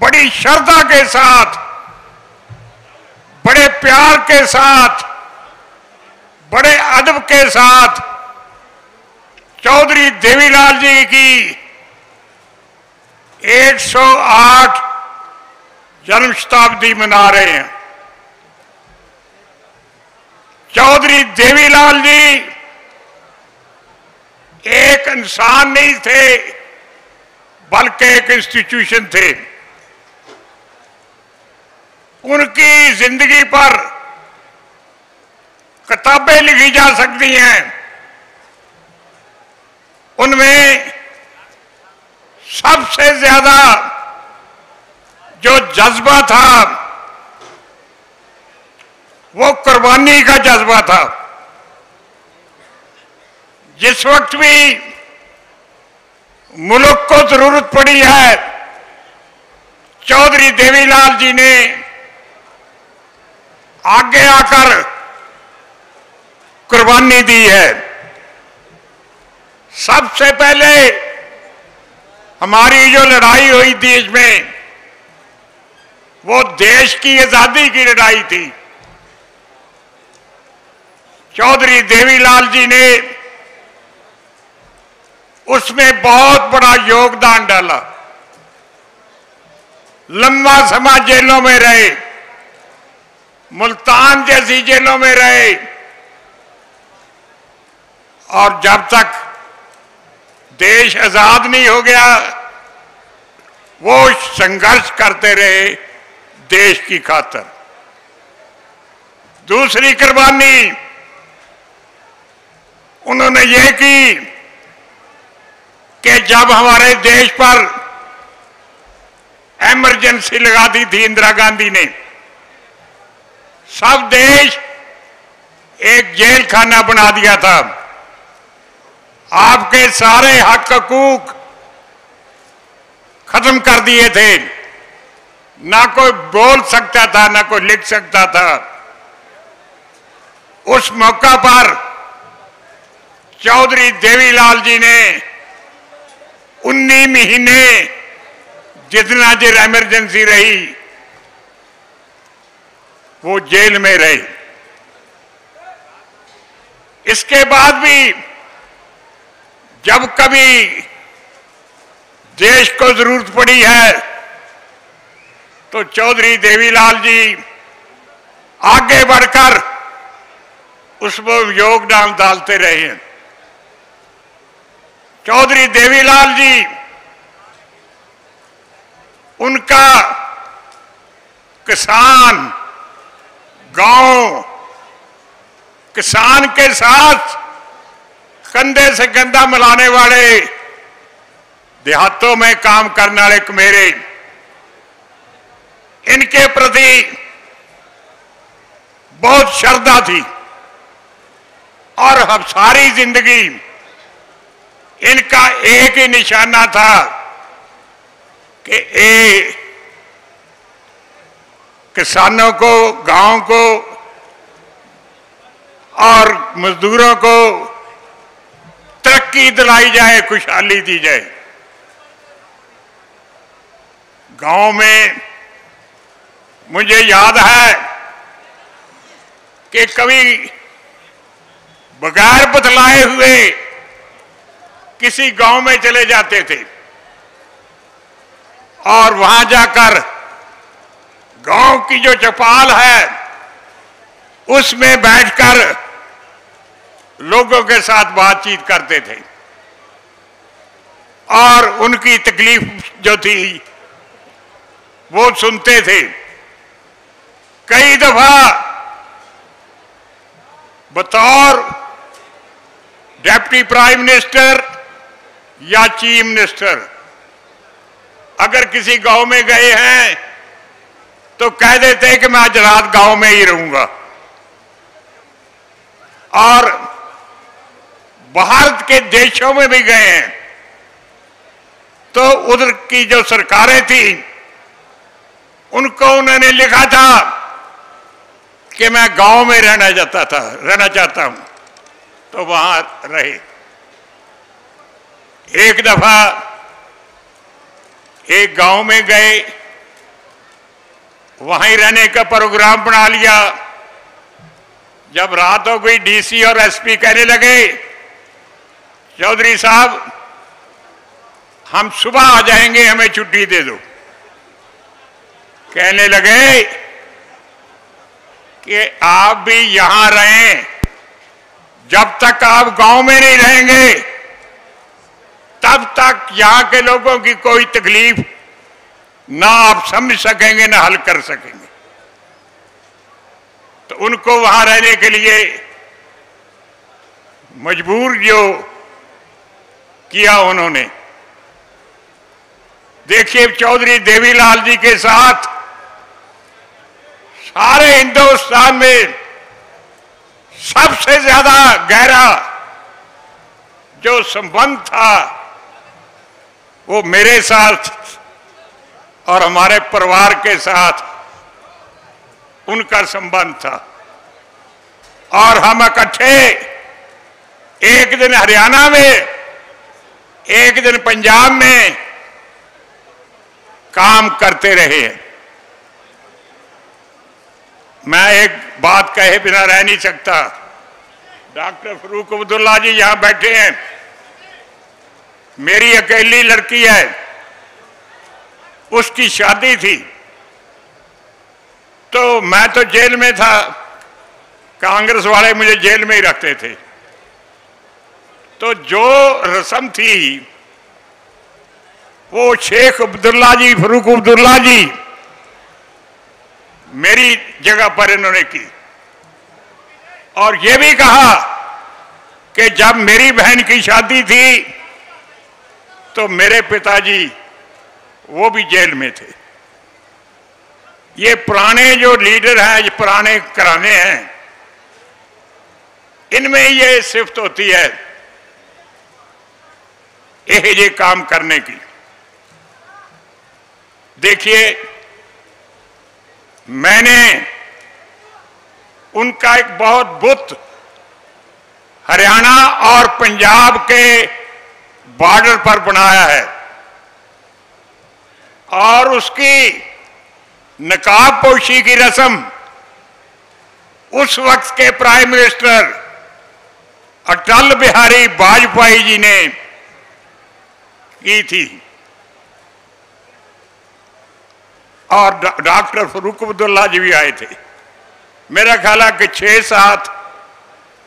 बड़ी श्रद्धा के साथ, बड़े प्यार के साथ, बड़े अदब के साथ चौधरी देवीलाल जी की 108 जन्म शताब्दी मना रहे हैं। चौधरी देवीलाल जी एक इंसान नहीं थे, बल्कि एक इंस्टीट्यूशन थे। उनकी जिंदगी पर किताबें लिखी जा सकती हैं। उनमें सबसे ज्यादा जो जज्बा था वो कुर्बानी का जज्बा था। जिस वक्त भी मुल्क को जरूरत पड़ी है, चौधरी देवीलाल जी ने आगे आकर कुर्बानी दी है। सबसे पहले हमारी जो लड़ाई हुई देश में, वो देश की आजादी की लड़ाई थी। चौधरी देवीलाल जी ने उसमें बहुत बड़ा योगदान डाला। लंबा समय जेलों में रहे, मुल्तान जैसी जेलों में रहे, और जब तक देश आजाद नहीं हो गया वो संघर्ष करते रहे देश की खातिर। दूसरी कुर्बानी उन्होंने ये की कि जब हमारे देश पर इमरजेंसी लगा दी थी इंदिरा गांधी ने, सब देश एक जेल खाना बना दिया था। आपके सारे हक हकूक खत्म कर दिए थे, ना कोई बोल सकता था, ना कोई लिख सकता था। उस मौका पर चौधरी देवीलाल जी ने 19 महीने जितना देर इमरजेंसी रही वो जेल में रहे। इसके बाद भी जब कभी देश को जरूरत पड़ी है तो चौधरी देवीलाल जी आगे बढ़कर उसमें योगदान डालते रहे हैं। चौधरी देवीलाल जी, उनका किसान, गांव, किसान के साथ कंधे से कंधा मिलाने वाले, देहातों में काम करने वाले मेरे, इनके प्रति बहुत श्रद्धा थी। और हम सारी जिंदगी इनका एक ही निशाना था कि किसानों को, गांव को और मजदूरों को तरक्की दिलाई जाए, खुशहाली दी जाए। गांव में मुझे याद है कि कभी बगैर बतलाए हुए किसी गांव में चले जाते थे और वहां जाकर गांव की जो चौपाल है उसमें बैठकर लोगों के साथ बातचीत करते थे और उनकी तकलीफ जो थी वो सुनते थे। कई दफा बतौर डिप्टी प्राइम मिनिस्टर या चीफ मिनिस्टर अगर किसी गांव में गए हैं तो कह देते हैं कि मैं आज रात गांव में ही रहूंगा। और बाहर के देशों में भी गए हैं तो उधर की जो सरकारें थी उनको उन्होंने लिखा था कि मैं गांव में रहना चाहता हूं, तो वहां रहे। एक दफा एक गांव में गए वहीं रहने का प्रोग्राम बना लिया। जब रात हो गई डीसी और एसपी कहने लगे चौधरी साहब हम सुबह आ जाएंगे, हमें छुट्टी दे दो। कहने लगे कि आप भी यहां रहें, जब तक आप गांव में नहीं रहेंगे तब तक यहां के लोगों की कोई तकलीफ ना आप समझ सकेंगे ना हल कर सकेंगे। तो उनको वहां रहने के लिए मजबूर जो किया उन्होंने। देखिए चौधरी देवीलाल जी के साथ सारे हिंदुस्तान में सबसे ज्यादा गहरा जो संबंध था वो मेरे साथ और हमारे परिवार के साथ उनका संबंध था। और हम इकट्ठे एक दिन हरियाणा में, एक दिन पंजाब में काम करते रहे हैं। मैं एक बात कहे बिना रह नहीं सकता। डॉक्टर फरूक अब्दुल्ला जी यहां बैठे हैं, मेरी अकेली लड़की है, उसकी शादी थी तो मैं तो जेल में था, कांग्रेस वाले मुझे जेल में ही रखते थे। तो जो रस्म थी वो शेख अब्दुल्ला जी, फरूक अब्दुल्ला जी मेरी जगह पर इन्होंने की। और ये भी कहा कि जब मेरी बहन की शादी थी तो मेरे पिताजी वो भी जेल में थे। ये पुराने जो लीडर हैं, ये पुराने घराने हैं, इनमें ये सिफ्त होती है ये काम करने की। देखिए मैंने उनका एक बहुत बुत हरियाणा और पंजाब के बॉर्डर पर बनाया है और उसकी नकाब पोशी की रस्म उस वक्त के प्राइम मिनिस्टर अटल बिहारी वाजपेयी जी ने की थी। और डॉक्टर फरूक अब्दुल्ला जी भी आए थे। मेरा ख्याल है कि 6-7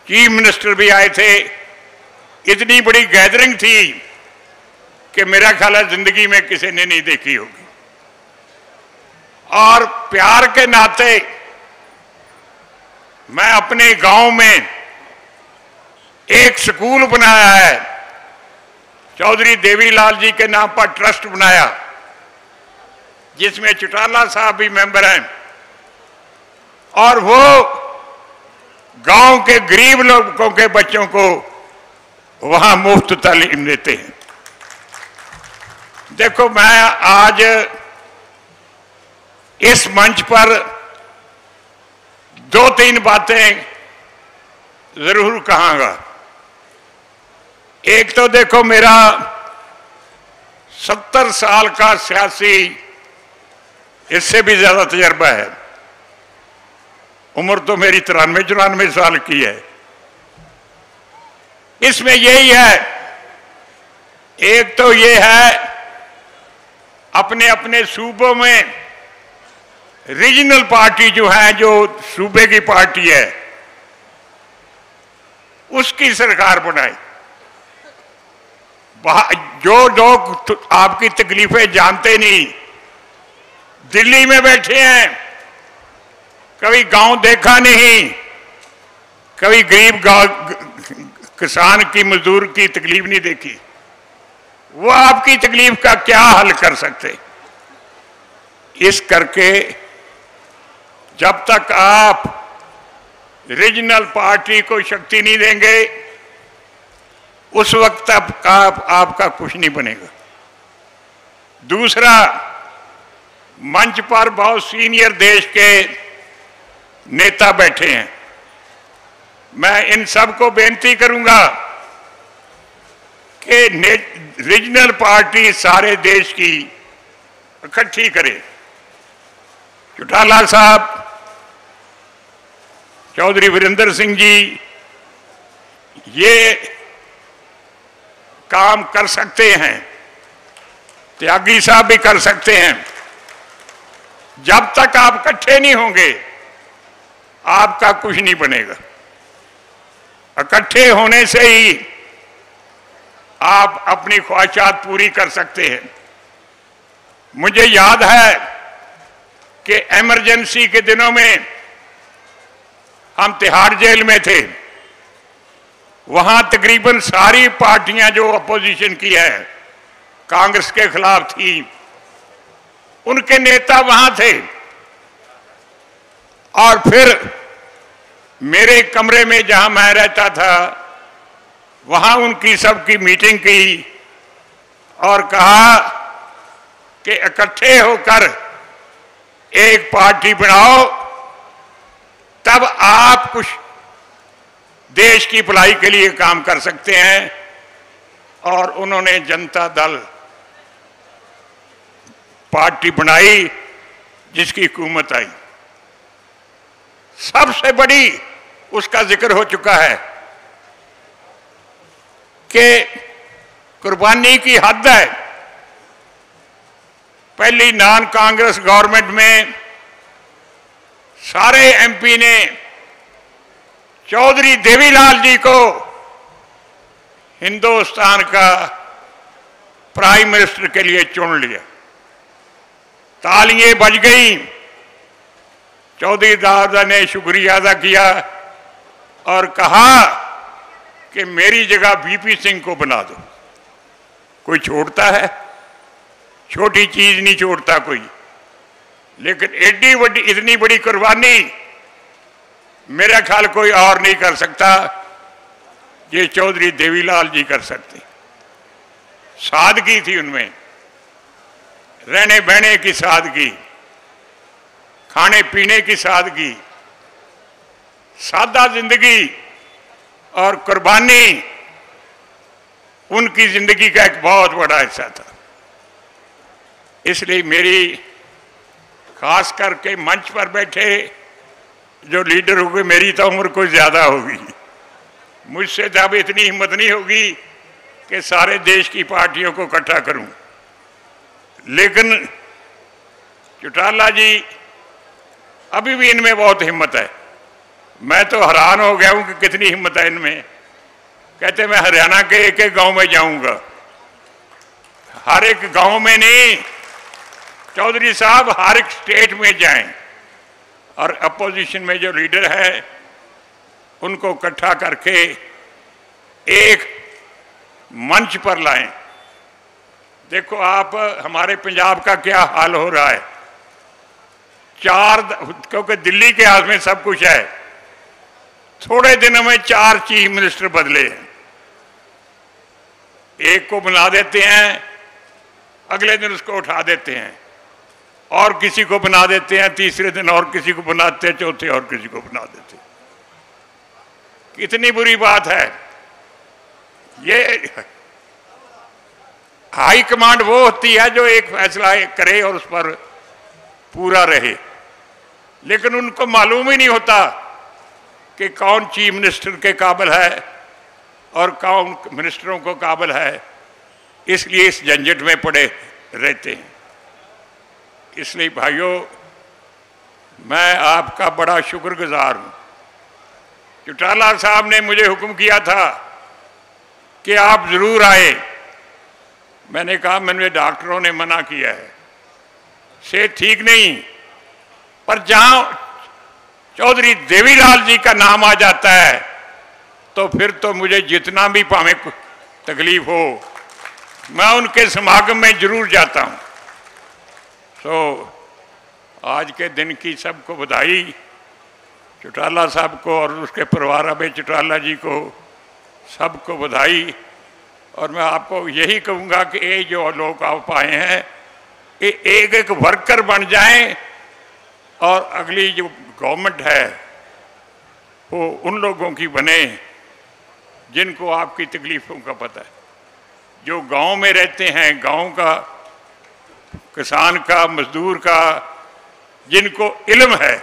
चीफ मिनिस्टर भी आए थे। इतनी बड़ी गैदरिंग थी कि मेरा ख्याल है जिंदगी में किसी ने नहीं देखी होगी। और प्यार के नाते मैं अपने गांव में एक स्कूल बनाया है, चौधरी देवीलाल जी के नाम पर ट्रस्ट बनाया, जिसमें चौटाला साहब भी मेंबर हैं। और वो गांव के गरीब लोगों के बच्चों को वहां मुफ्त तालीम देते हैं। देखो मैं आज इस मंच पर 2-3 बातें जरूर कहूंगा। एक तो देखो मेरा 70 साल का सियासी, इससे भी ज्यादा तजर्बा है। उम्र तो मेरी 93-94 साल की है। इसमें यही है, एक तो ये है अपने अपने सूबों में रीजनल पार्टी जो है, जो सूबे की पार्टी है, उसकी सरकार बनाई। जो लोग आपकी तकलीफें जानते नहीं, दिल्ली में बैठे हैं, कभी गांव देखा नहीं, कभी गरीब किसान की, मजदूर की तकलीफ नहीं देखी, वो आपकी तकलीफ का क्या हल कर सकते। इस करके जब तक आप रीजनल पार्टी को शक्ति नहीं देंगे उस वक्त तक आपका कुछ नहीं बनेगा। दूसरा, मंच पर बहुत सीनियर देश के नेता बैठे हैं। मैं इन सब को बेनती करूंगा कि रीजनल पार्टी सारे देश की इकट्ठी करे चौटाला साहब, चौधरी वीरेंद्र सिंह जी ये काम कर सकते हैं, त्यागी साहब भी कर सकते हैं। जब तक आप इकट्ठे नहीं होंगे आपका कुछ नहीं बनेगा। इकट्ठे होने से ही आप अपनी ख्वाहिशात पूरी कर सकते हैं। मुझे याद है कि इमरजेंसी के दिनों में हम तिहाड़ जेल में थे। वहां तकरीबन सारी पार्टियां जो अपोजिशन की है, कांग्रेस के खिलाफ थी, उनके नेता वहां थे। और फिर मेरे कमरे में जहां मैं रहता था वहां उनकी सबकी मीटिंग की और कहा कि इकट्ठे होकर एक पार्टी बनाओ, तब आप कुछ देश की भलाई के लिए काम कर सकते हैं। और उन्होंने जनता दल पार्टी बनाई जिसकी हुकूमत आई। सबसे बड़ी उसका जिक्र हो चुका है कि कुर्बानी की हद है। पहली नॉन कांग्रेस गवर्नमेंट में सारे एमपी ने चौधरी देवीलाल जी को हिंदुस्तान का प्राइम मिनिस्टर के लिए चुन लिया। तालियां बज गई। चौधरी दादा ने शुक्रिया अदा किया और कहा कि मेरी जगह वीपी सिंह को बना दो। कोई छोड़ता है? छोटी चीज नहीं छोड़ता कोई। लेकिन एडी बड़ी, इतनी बड़ी कुर्बानी मेरा ख्याल कोई और नहीं कर सकता। ये चौधरी देवीलाल जी कर सकते। सादगी थी उनमें, रहने बहने की सादगी, खाने पीने की सादगी, सादा जिंदगी और कुर्बानी उनकी जिंदगी का एक बहुत बड़ा हिस्सा था। इसलिए मेरी खास करके मंच पर बैठे जो लीडर होंगे, मेरी तो उम्र कुछ ज्यादा होगी, मुझसे जब इतनी हिम्मत नहीं होगी कि सारे देश की पार्टियों को इकट्ठा करूं। लेकिन चौटाला जी अभी भी इनमें बहुत हिम्मत है। मैं तो हैरान हो गया हूं कि कितनी हिम्मत है इनमें। कहते मैं हरियाणा के एक एक गांव में जाऊंगा। हर एक गांव में नहीं, चौधरी साहब हर एक स्टेट में जाएं और अपोजिशन में जो लीडर है उनको इकट्ठा करके एक मंच पर लाएं। देखो आप, हमारे पंजाब का क्या हाल हो रहा है। क्योंकि दिल्ली के हाथ में सब कुछ है, थोड़े दिनों में 4 चीफ मिनिस्टर बदले हैं। एक को बना देते हैं, अगले दिन उसको उठा देते हैं, और किसी को बना देते हैं, तीसरे दिन और किसी को बनाते हैं, चौथे और किसी को बना देते हैं। कितनी बुरी बात है। ये हाई कमांड वो होती है जो एक फैसला करे और उस पर पूरा रहे। लेकिन उनको मालूम ही नहीं होता कि कौन चीफ मिनिस्टर के काबिल है और कौन मिनिस्टरों को काबिल है। इसलिए इस झंझट में पड़े रहते हैं। इसलिए भाइयों, मैं आपका बड़ा शुक्रगुजार हूं। चौटाला साहब ने मुझे हुक्म किया था कि आप जरूर आए। मैंने कहा मैंने डॉक्टरों ने मना किया है, सेहत ठीक नहीं। पर जहां चौधरी देवीलाल जी का नाम आ जाता है तो फिर तो मुझे जितना भी भावे तकलीफ हो, मैं उनके समागम में जरूर जाता हूं। तो आज के दिन की सबको बधाई, चौटाला साहब को और उसके परिवार अबे चौटाला जी को सबको बधाई। और मैं आपको यही कहूँगा कि ये जो लोग आप आए हैं, ये एक एक वर्कर बन जाएं और अगली जो गवर्नमेंट है वो उन लोगों की बने जिनको आपकी तकलीफ़ों का पता है, जो गांव में रहते हैं, गांव का, किसान का, मजदूर का, जिनको इल्म है।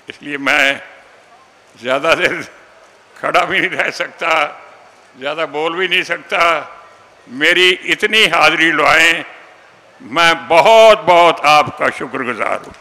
इसलिए मैं ज़्यादा देर खड़ा भी नहीं रह सकता, ज़्यादा बोल भी नहीं सकता। मेरी इतनी हाजिरी लुआएं, मैं बहुत बहुत आपका शुक्रगुजार हूँ।